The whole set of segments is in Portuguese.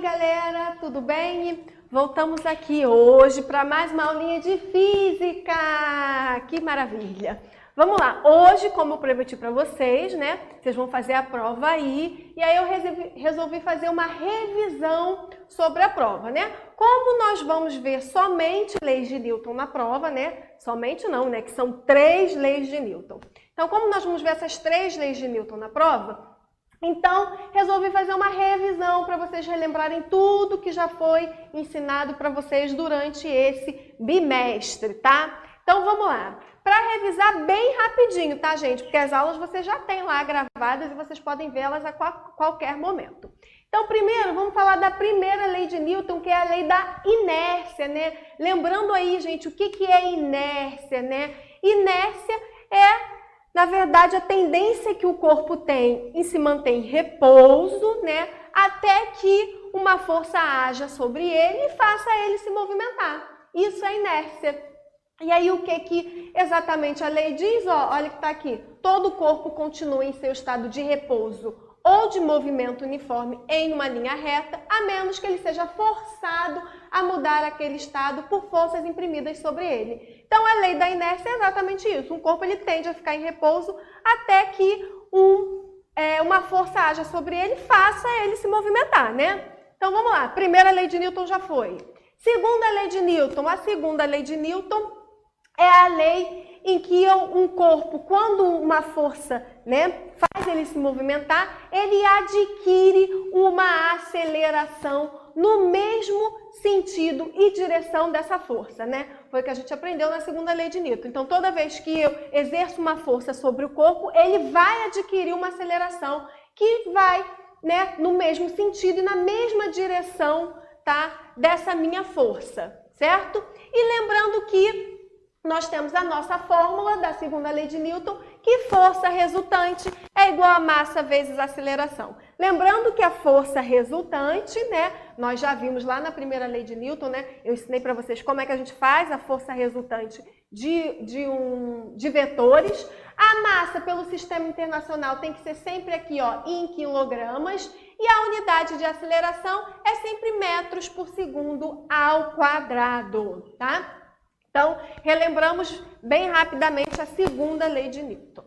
galera, tudo bem? Voltamos aqui hoje para mais uma aulinha de física. Que maravilha! Vamos lá, hoje, como eu prometi para vocês, né? Vocês vão fazer a prova aí, e aí eu resolvi fazer uma revisão sobre a prova, né? Como nós vamos ver somente leis de Newton na prova, né? Somente não, né? Que são 3 leis de Newton. Então, como nós vamos ver essas 3 leis de Newton na prova, então, resolvi fazer uma revisão para vocês relembrarem tudo que já foi ensinado para vocês durante esse bimestre, tá? Então, vamos lá. Para revisar bem rapidinho, tá, gente? Porque as aulas vocês já têm lá gravadas e vocês podem vê-las a qualquer momento. Então, primeiro, vamos falar da primeira lei de Newton, que é a lei da inércia, né? Lembrando aí, gente, o que é inércia, né? Inércia é, na verdade, a tendência que o corpo tem em se manter em repouso, né, até que uma força haja sobre ele e faça ele se movimentar. Isso é inércia. E aí o que exatamente a lei diz? Ó, olha que está aqui. Todo o corpo continua em seu estado de repouso ou de movimento uniforme em uma linha reta, a menos que ele seja forçado a mudar aquele estado por forças imprimidas sobre ele. Então, a lei da inércia é exatamente isso. Um corpo ele tende a ficar em repouso até que uma força haja sobre ele e faça ele se movimentar, né? Então, vamos lá. Primeira lei de Newton já foi. Segunda lei de Newton. A segunda lei de Newton é a lei em que um corpo, quando uma força, né, faz ele se movimentar, ele adquire uma aceleração no mesmo sentido e direção dessa força, né? Foi o que a gente aprendeu na segunda lei de Newton. Então, toda vez que eu exerço uma força sobre o corpo, ele vai adquirir uma aceleração que vai, né, no mesmo sentido e na mesma direção, tá, dessa minha força, certo? E lembrando que nós temos a nossa fórmula da segunda lei de Newton, que força resultante é igual a massa vezes aceleração. Lembrando que a força resultante, né, nós já vimos lá na primeira lei de Newton, né, eu ensinei para vocês como é que a gente faz a força resultante de vetores. A massa pelo sistema internacional tem que ser sempre aqui, ó, em quilogramas, e a unidade de aceleração é sempre metros por segundo ao quadrado, tá? Então, relembramos bem rapidamente a segunda lei de Newton.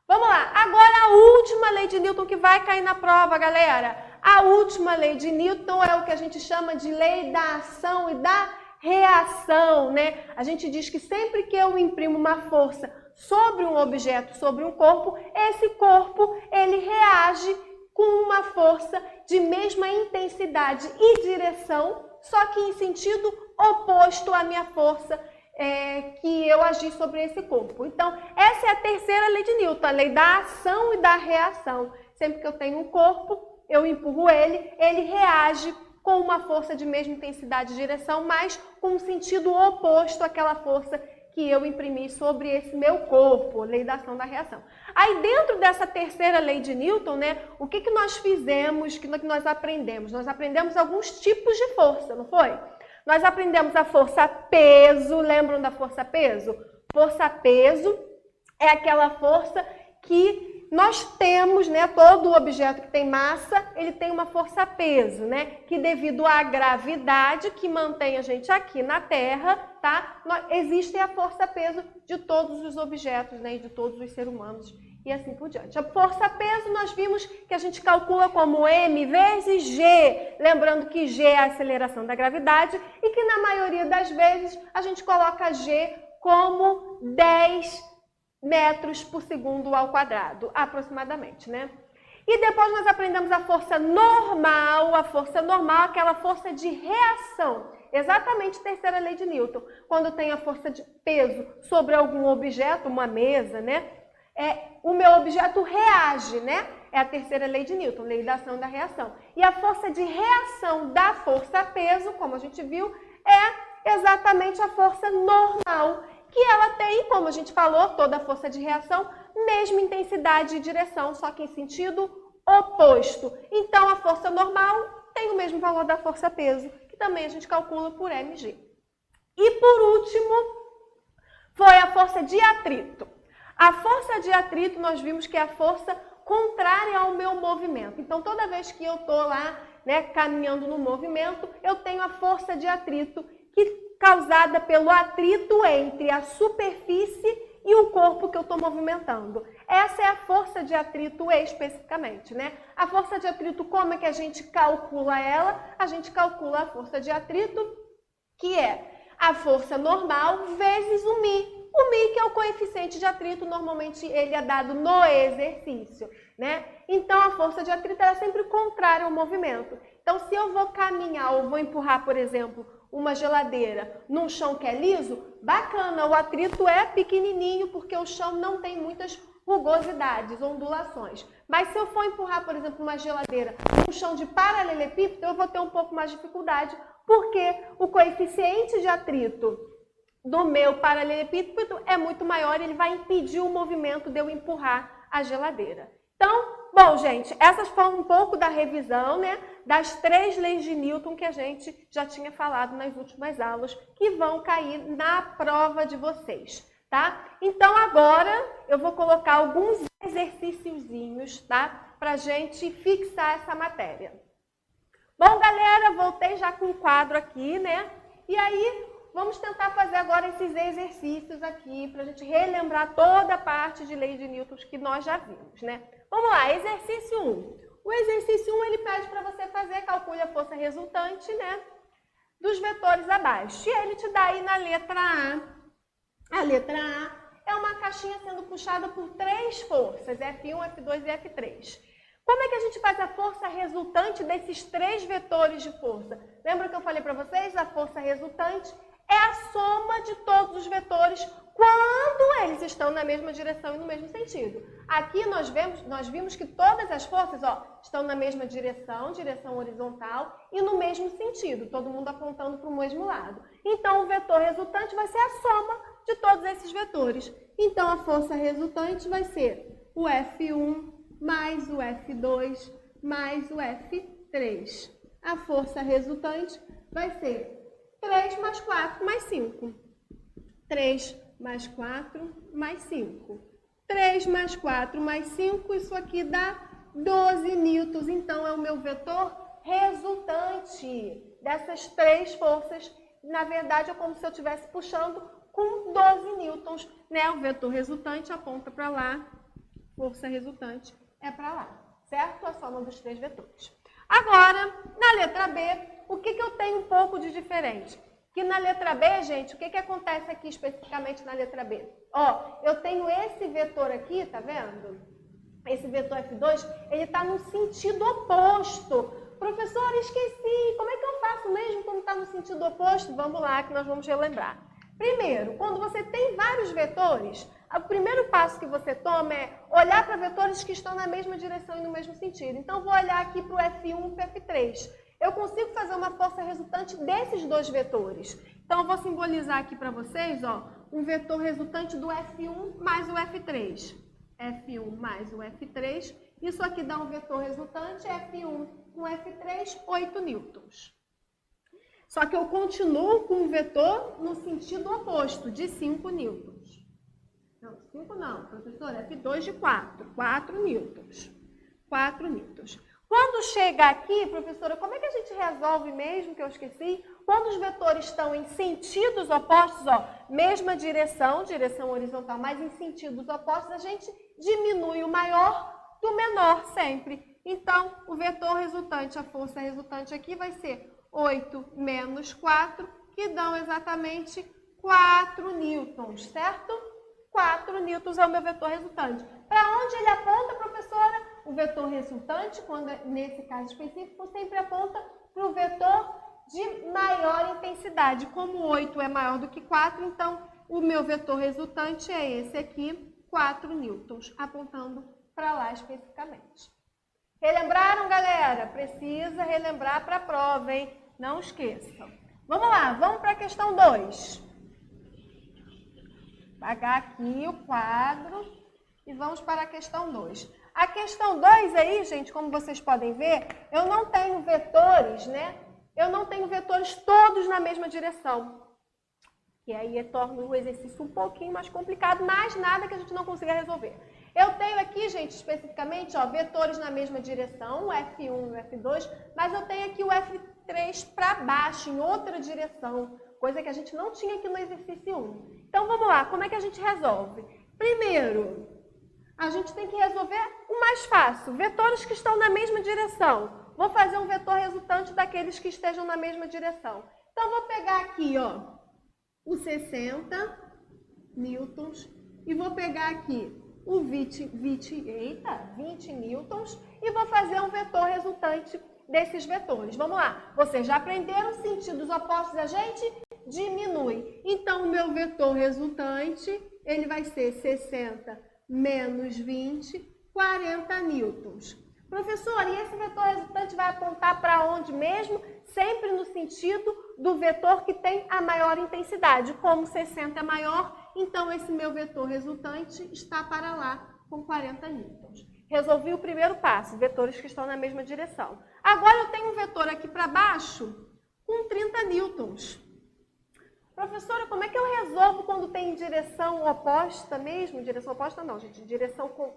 Vamos lá, agora a última lei de Newton que vai cair na prova, galera. A última lei de Newton é o que a gente chama de lei da ação e da reação, né? A gente diz que sempre que eu imprimo uma força sobre um objeto, sobre um corpo, esse corpo, ele reage com uma força de mesma intensidade e direção, só que em sentido oposto à minha força que eu agi sobre esse corpo. Então, essa é a terceira lei de Newton, a lei da ação e da reação. Sempre que eu tenho um corpo, eu empurro ele, ele reage com uma força de mesma intensidade e direção, mas com um sentido oposto àquela força que eu imprimi sobre esse meu corpo, lei da ação e da reação. Aí, dentro dessa terceira lei de Newton, né, o que nós fizemos, o que nós aprendemos? Nós aprendemos alguns tipos de força, não foi? Nós aprendemos a força-peso, lembram da força-peso? Força-peso é aquela força que nós temos, né? Todo objeto que tem massa, ele tem uma força-peso, né? Que devido à gravidade que mantém a gente aqui na Terra, tá? Existe a força-peso de todos os objetos, né? E de todos os seres humanos e assim por diante. A força-peso nós vimos que a gente calcula como m vezes g, lembrando que g é a aceleração da gravidade e que na maioria das vezes a gente coloca g como 10 metros por segundo ao quadrado, aproximadamente, né? E depois nós aprendemos a força normal, aquela força de reação, exatamente terceira lei de Newton, quando tem a força de peso sobre algum objeto, uma mesa, né? O meu objeto reage, né? É a terceira lei de Newton, lei da ação e da reação. E a força de reação da força-peso, como a gente viu, é exatamente a força normal, que ela tem, como a gente falou, toda a força de reação, mesma intensidade e direção, só que em sentido oposto. Então, a força normal tem o mesmo valor da força-peso, que também a gente calcula por mg. E, por último, foi a força de atrito. A força de atrito, nós vimos que é a força contrária ao meu movimento. Então, toda vez que eu estou lá né, caminhando no movimento, eu tenho a força de atrito causada pelo atrito entre a superfície e o corpo que eu estou movimentando. Essa é a força de atrito especificamente, né? A força de atrito, como é que a gente calcula ela? A gente calcula a força de atrito, que é a força normal vezes o μ. O μ, que é o coeficiente de atrito, normalmente ele é dado no exercício, né? Então, a força de atrito é sempre contrária ao movimento. Então, se eu vou caminhar ou vou empurrar, por exemplo, uma geladeira num chão que é liso, bacana, o atrito é pequenininho porque o chão não tem muitas rugosidades, ondulações. Mas se eu for empurrar, por exemplo, uma geladeira num chão de paralelepípedo, eu vou ter um pouco mais de dificuldade porque o coeficiente de atrito do meu paralelepípedo é muito maior e ele vai impedir o movimento de eu empurrar a geladeira. Então, bom, gente, essas foram um pouco da revisão, né, das 3 leis de Newton que a gente já tinha falado nas últimas aulas, que vão cair na prova de vocês, tá? Então, agora eu vou colocar alguns exercíciozinhos, tá, pra gente fixar essa matéria. Bom, galera, voltei já com o quadro aqui, né, e aí vamos tentar fazer agora esses exercícios aqui pra gente relembrar toda a parte de lei de Newton que nós já vimos, né? Vamos lá, exercício 1. O exercício 1, ele pede para você fazer, calcule a força resultante, né, dos vetores abaixo. E ele te dá aí na letra A. A letra A é uma caixinha sendo puxada por 3 forças, F1, F2 e F3. Como é que a gente faz a força resultante desses 3 vetores de força? Lembra que eu falei para vocês? A força resultante é a soma de todos os vetores quando eles estão na mesma direção e no mesmo sentido. Aqui nós vimos que todas as forças, ó, estão na mesma direção, direção horizontal, e no mesmo sentido, todo mundo apontando para o mesmo lado. Então, o vetor resultante vai ser a soma de todos esses vetores. Então, a força resultante vai ser o F1 mais o F2 mais o F3. A força resultante vai ser 3 mais 4 mais 5. 3 mais 4 mais 5. 3 mais 4 mais 5, isso aqui dá 12 newtons. Então, é o meu vetor resultante dessas 3 forças. Na verdade, é como se eu estivesse puxando com 12 newtons, né? O vetor resultante aponta para lá, força resultante é para lá, certo? A soma dos 3 vetores. Agora, na letra B, o que eu tenho um pouco de diferente? Que na letra B, gente, o que acontece aqui especificamente na letra B? Ó, eu tenho esse vetor aqui, tá vendo? Esse vetor F2, ele está no sentido oposto. Professora, esqueci, como é que eu faço mesmo quando está no sentido oposto? Vamos lá, que nós vamos relembrar. Primeiro, quando você tem vários vetores, o primeiro passo que você toma é olhar para vetores que estão na mesma direção e no mesmo sentido. Então, vou olhar aqui para o F1 e para o F3. Eu consigo fazer uma força resultante desses 2 vetores. Então, eu vou simbolizar aqui para vocês, ó, um vetor resultante do F1 mais o F3. F1 mais o F3. Isso aqui dá um vetor resultante, F1 com F3, 8 newtons. Só que eu continuo com o vetor no sentido oposto, de 5 newtons. Não, 5 não, professor, F2 de 4, 4 newtons. 4 newtons. Quando chega aqui, professora, como é que a gente resolve mesmo, que eu esqueci? Quando os vetores estão em sentidos opostos, ó, mesma direção, direção horizontal, mas em sentidos opostos, a gente diminui o maior do menor sempre. Então, o vetor resultante, a força resultante aqui vai ser 8 menos 4, que dão exatamente 4 newtons, certo? 4 newtons é o meu vetor resultante. Para onde ele aponta, professora? O vetor resultante, quando nesse caso específico, sempre aponta para o vetor de maior intensidade. Como 8 é maior do que 4, então o meu vetor resultante é esse aqui, 4 newtons, apontando para lá especificamente. Relembraram, galera? Precisa relembrar para a prova, hein? Não esqueçam. Vamos lá, vamos para a questão 2. Apagar aqui o quadro e vamos para a questão 2. A questão 2 aí, gente, como vocês podem ver, eu não tenho vetores, né? Eu não tenho vetores todos na mesma direção. E aí torna o exercício um pouquinho mais complicado, mas nada que a gente não consiga resolver. Eu tenho aqui, gente, especificamente, ó, vetores na mesma direção, o F1 e o F2, mas eu tenho aqui o F3 para baixo, em outra direção, coisa que a gente não tinha aqui no exercício 1. Então, vamos lá, como é que a gente resolve? Primeiro, a gente tem que resolver o mais fácil, vetores que estão na mesma direção. Vou fazer um vetor resultante daqueles que estejam na mesma direção. Então, vou pegar aqui, ó, o 60 newtons e vou pegar aqui o 20 newtons e vou fazer um vetor resultante desses vetores. Vamos lá. Vocês já aprenderam sentidos opostos, a gente diminui. Então, o meu vetor resultante, ele vai ser 60 menos 20, 40 newtons. Professor, e esse vetor resultante vai apontar para onde mesmo? Sempre no sentido do vetor que tem a maior intensidade. Como 60 é maior, então esse meu vetor resultante está para lá com 40 newtons. Resolvi o primeiro passo, vetores que estão na mesma direção. Agora eu tenho um vetor aqui para baixo com 30 newtons. Professora, como é que eu resolvo quando tem direção oposta mesmo? Direção oposta não, gente, direção com...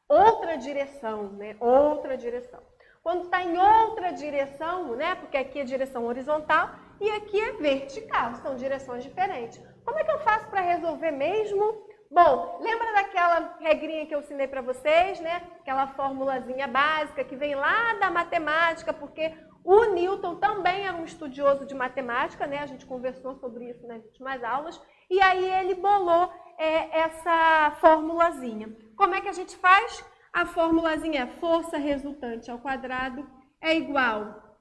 outra direção, né? Outra direção. Quando está em outra direção, né? Porque aqui é direção horizontal e aqui é vertical, são direções diferentes. Como é que eu faço para resolver mesmo? Bom, lembra daquela regrinha que eu ensinei para vocês, né? Aquela formulazinha básica que vem lá da matemática, porque o Newton também era um estudioso de matemática, né? A gente conversou sobre isso nas últimas aulas, e aí ele bolou essa formulazinha. Como é que a gente faz? A formulazinha é força resultante ao quadrado é igual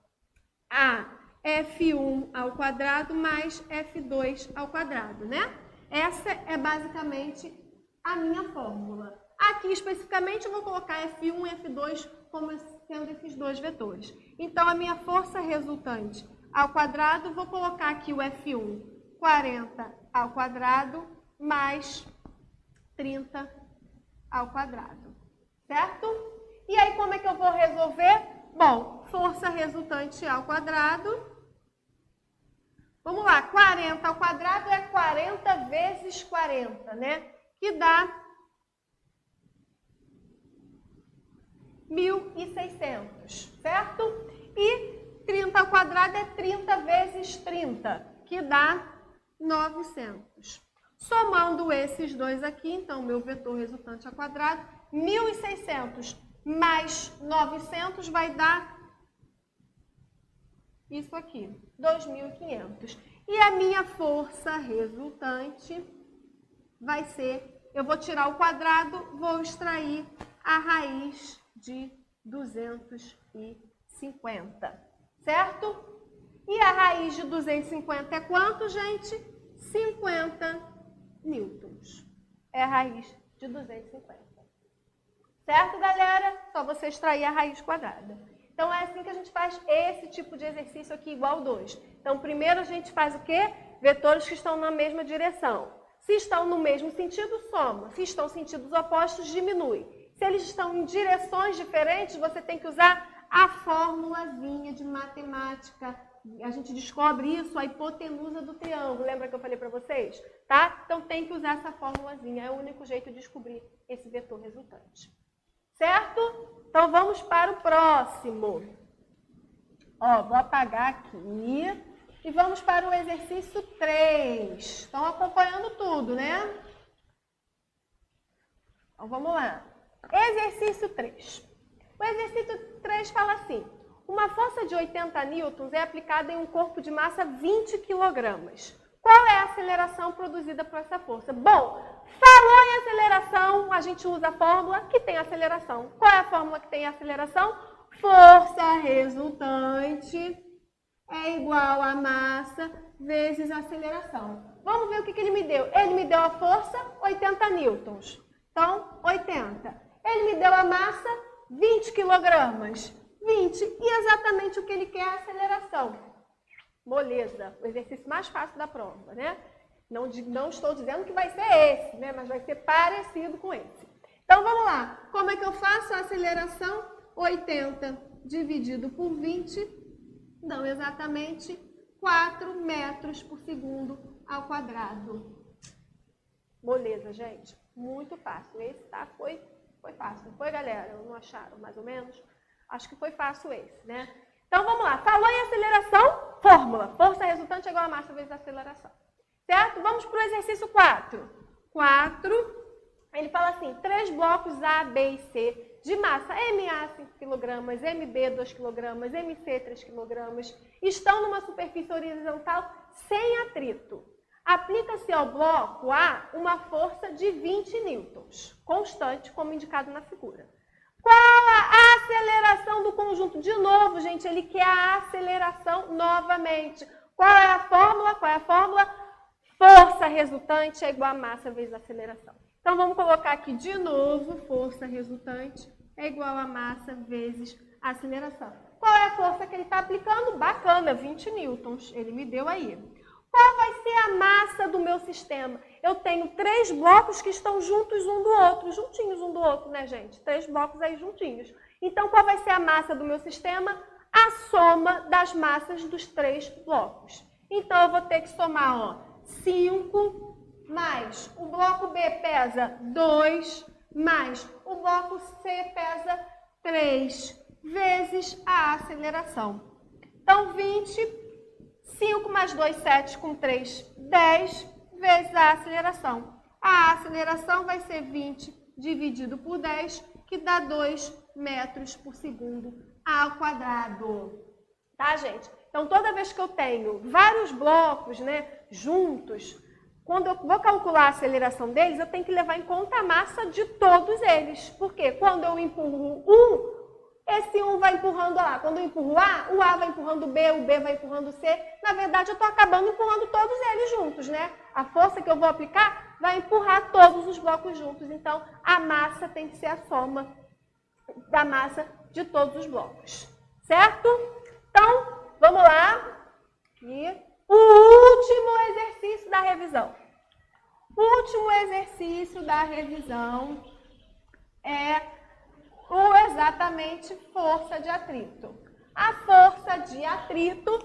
a F1 ao quadrado mais F2 ao quadrado, né? Essa é basicamente a minha fórmula. Aqui, especificamente, eu vou colocar F1 e F2 como sendo esses dois vetores. Então, a minha força resultante ao quadrado, vou colocar aqui o F1, 40 ao quadrado, mais 30 ao quadrado. Certo? E aí, como é que eu vou resolver? Bom, força resultante ao quadrado. Vamos lá, 40 ao quadrado é 40 vezes 40, né? Que dá 1.600, certo? E 30 ao quadrado é 30 vezes 30, que dá 900. Somando esses dois aqui, então, meu vetor resultante ao quadrado, 1.600 mais 900 vai dar isso aqui, 2.500. E a minha força resultante vai ser, eu vou tirar o quadrado, vou extrair a raiz de 250, certo? E a raiz de 250 é quanto, gente? 50 newtons. É a raiz de 250. Certo, galera? Só você extrair a raiz quadrada. Então, é assim que a gente faz esse tipo de exercício aqui, igual 2. Então, primeiro a gente faz o quê? Vetores que estão na mesma direção. Se estão no mesmo sentido, soma. Se estão em sentidos opostos, diminui. Se eles estão em direções diferentes, você tem que usar a formulazinha de matemática. A gente descobre isso, a hipotenusa do triângulo. Lembra que eu falei para vocês? Tá? Então, tem que usar essa formulazinha. É o único jeito de descobrir esse vetor resultante. Certo? Então, vamos para o próximo. Ó, vou apagar aqui. E vamos para o exercício 3. Estão acompanhando tudo, né? Então, vamos lá. Exercício 3. O exercício 3 fala assim. Uma força de 80 newtons é aplicada em um corpo de massa 20 kg. Qual é a aceleração produzida por essa força? Bom, falou em aceleração, a gente usa a fórmula que tem aceleração. Qual é a fórmula que tem aceleração? Força resultante é igual a massa vezes a aceleração. Vamos ver o que ele me deu. Ele me deu a força, 80 newtons. Então, 80. Ele me deu a massa, 20 kg. 20. E exatamente o que ele quer é a aceleração. Moleza, o exercício mais fácil da prova, né? Não estou dizendo que vai ser esse, né? Mas vai ser parecido com esse. Então, vamos lá. Como é que eu faço a aceleração? 80 dividido por 20 dão exatamente 4 metros por segundo ao quadrado. Moleza, gente. Muito fácil. Esse, tá? Foi fácil. Não foi, galera? Não acharam, mais ou menos? Acho que foi fácil esse, né? Então, vamos lá. Falou em aceleração, fórmula. Força resultante é igual a massa vezes a aceleração. Certo? Vamos para o exercício 4. 4, ele fala assim, 3 blocos A, B e C de massa MA 5 kg, MB 2 kg, MC 3 kg, estão numa superfície horizontal sem atrito. Aplica-se ao bloco A uma força de 20 newtons, constante, como indicado na figura. Qual a aceleração do conjunto? De novo, gente, ele quer a aceleração novamente. Qual é a fórmula? Qual é a fórmula? Força resultante é igual a massa vezes a aceleração. Então, vamos colocar aqui de novo, força resultante é igual a massa vezes a aceleração. Qual é a força que ele está aplicando? Bacana, 20 newtons, ele me deu aí. Qual vai ser a massa do meu sistema? Eu tenho 3 blocos que estão juntos um do outro, juntinhos um do outro, né, gente? 3 blocos aí juntinhos. Então, qual vai ser a massa do meu sistema? A soma das massas dos 3 blocos. Então, eu vou ter que somar, ó, 5 mais o bloco B pesa 2, mais o bloco C pesa 3, vezes a aceleração. Então, 20, 5 mais 2, 7, com 3, 10, vezes a aceleração. A aceleração vai ser 20 dividido por 10, que dá 2 metros por segundo ao quadrado. Tá, gente? Então, toda vez que eu tenho vários blocos, né, juntos, quando eu vou calcular a aceleração deles, eu tenho que levar em conta a massa de todos eles. Por quê? Quando eu empurro um, esse um vai empurrando lá. Quando eu empurro o A vai empurrando o B vai empurrando o C. Na verdade, eu estou acabando empurrando todos eles juntos, né? A força que eu vou aplicar vai empurrar todos os blocos juntos. Então, a massa tem que ser a soma da massa de todos os blocos. Certo? Então, vamos lá. Aqui. O último exercício da revisão. O último exercício da revisão é exatamente força de atrito. A força de atrito,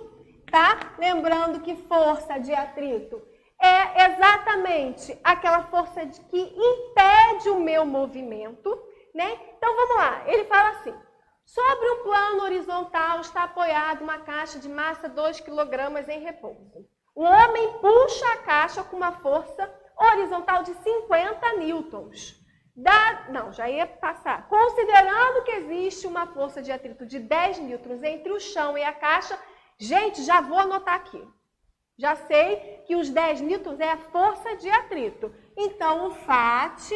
tá? Lembrando que força de atrito é exatamente aquela força que impede o meu movimento, né? Então, vamos lá. Ele fala assim, sobre um plano horizontal está apoiada uma caixa de massa 2 kg em repouso. O homem puxa a caixa com uma força horizontal de 50 newtons. Não, já ia passar. Considerando que existe uma força de atrito de 10 newtons entre o chão e a caixa, gente, já vou anotar aqui. Já sei que os 10 newtons é a força de atrito. Então, o FAT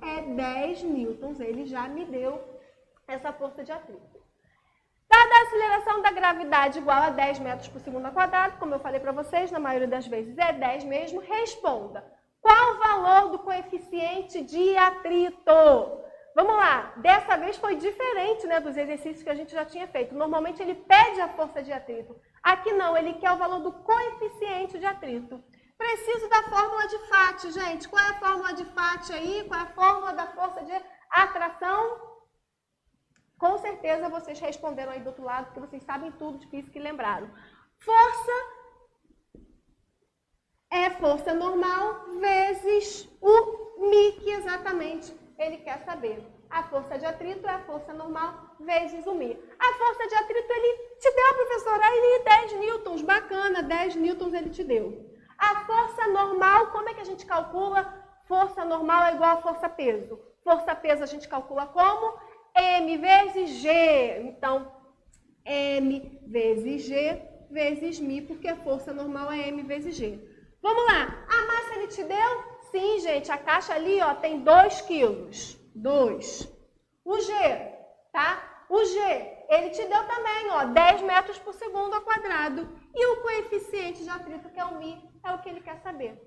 é 10 newtons. Ele já me deu essa força de atrito. Dada a aceleração da gravidade igual a 10 metros por segundo ao quadrado, como eu falei para vocês, na maioria das vezes é 10 mesmo, responda. Qual o valor do coeficiente de atrito? Vamos lá, dessa vez foi diferente, né, dos exercícios que a gente já tinha feito. Normalmente ele pede a força de atrito. Aqui não, ele quer o valor do coeficiente de atrito. Preciso da fórmula de FAT, gente. Qual é a fórmula de FAT aí? Qual é a fórmula da força de atração? Com certeza vocês responderam aí do outro lado, porque vocês sabem tudo de física e lembraram. Força é força normal vezes o μ, que exatamente ele quer saber. A força de atrito é a força normal vezes o μ. A força de atrito ele te deu, professora, aí 10 newtons, bacana, 10 newtons ele te deu. A força normal, como é que a gente calcula? Força normal é igual a força-peso. Força-peso a gente calcula como? M vezes G. Então, M vezes G vezes μ, porque a força normal é M vezes G. Vamos lá. A massa ele te deu? Sim, gente. A caixa ali, ó, tem 2 quilos. 2. O G, tá? O G, ele te deu também, ó, 10 metros por segundo ao quadrado. E o coeficiente de atrito, que é o μ, é o que ele quer saber.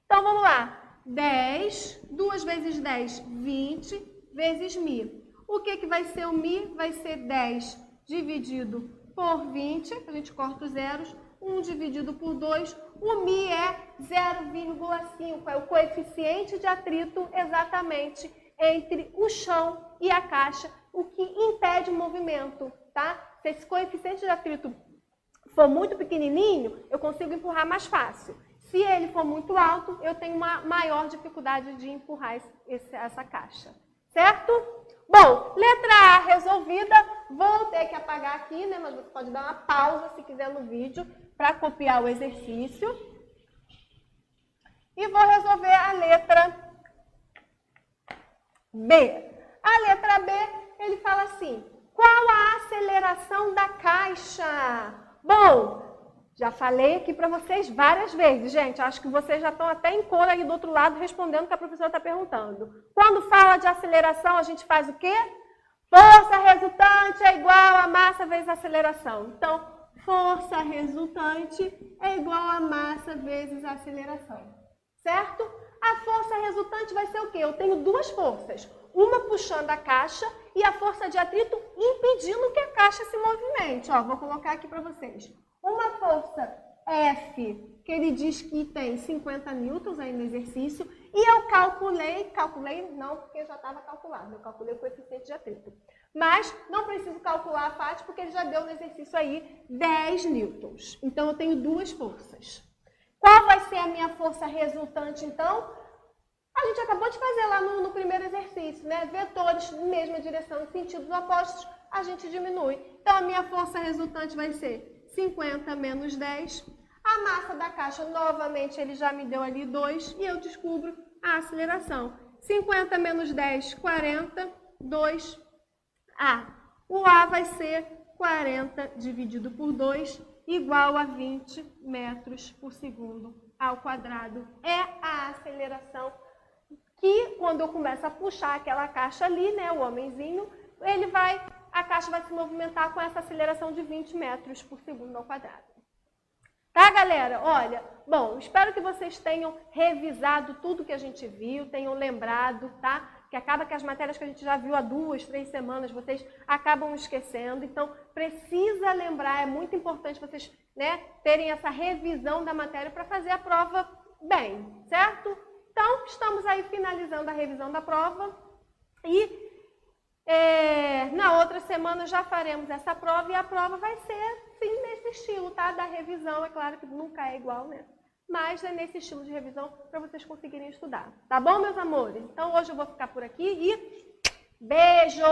Então, vamos lá. 10, 2 vezes 10, 20, vezes μ. O que vai ser o μ? Vai ser 10 dividido por 20, a gente corta os zeros, 1 dividido por 2, o μ é 0,5, é o coeficiente de atrito exatamente entre o chão e a caixa, o que impede o movimento, tá? Se esse coeficiente de atrito for muito pequenininho, eu consigo empurrar mais fácil. Se Se ele for muito alto, eu tenho uma maior dificuldade de empurrar essa caixa, certo? Bom, letra A resolvida, vou ter que apagar aqui, né? Mas você pode dar uma pausa se quiser no vídeo para copiar o exercício. E vou resolver a letra B. A letra B, ele fala assim, qual a aceleração da caixa? Bom, já falei aqui para vocês várias vezes, gente. Acho que vocês já estão até em cor aí do outro lado respondendo o que a professora está perguntando. Quando fala de aceleração, a gente faz o quê? Força resultante é igual a massa vezes aceleração. Então, força resultante é igual a massa vezes a aceleração. Certo? A força resultante vai ser o quê? Eu tenho duas forças. Uma puxando a caixa e a força de atrito impedindo que a caixa se movimente. Ó, vou colocar aqui para vocês. Uma força F, que ele diz que tem 50 newtons aí no exercício, e eu calculei não, porque já estava calculado, eu calculei o coeficiente de atrito. Mas não preciso calcular a FAT, porque ele já deu no exercício aí 10 newtons. Então, eu tenho duas forças. Qual vai ser a minha força resultante, então? A gente acabou de fazer lá no primeiro exercício, né? Vetores, mesma direção em sentidos opostos, a gente diminui. Então, a minha força resultante vai ser 50 menos 10. A massa da caixa, novamente, ele já me deu ali 2 e eu descubro a aceleração. 50 menos 10, 40, 2, A. O A vai ser 40 dividido por 2, igual a 20 metros por segundo ao quadrado. É a aceleração que, quando eu começo a puxar aquela caixa ali, né, o homenzinho, a caixa vai se movimentar com essa aceleração de 20 metros por segundo ao quadrado. Tá, galera? Olha, bom, espero que vocês tenham revisado tudo que a gente viu, tenham lembrado, tá? Que acaba que as matérias que a gente já viu há 2, 3 semanas, vocês acabam esquecendo. Então, precisa lembrar, é muito importante vocês, né, terem essa revisão da matéria para fazer a prova bem, certo? Então, estamos aí finalizando a revisão da prova e na outra semana já faremos essa prova e a prova vai ser, sim, nesse estilo, tá? Da revisão, é claro que nunca é igual, né? Mas é nesse estilo de revisão para vocês conseguirem estudar. Tá bom, meus amores? Então, hoje eu vou ficar por aqui e beijo!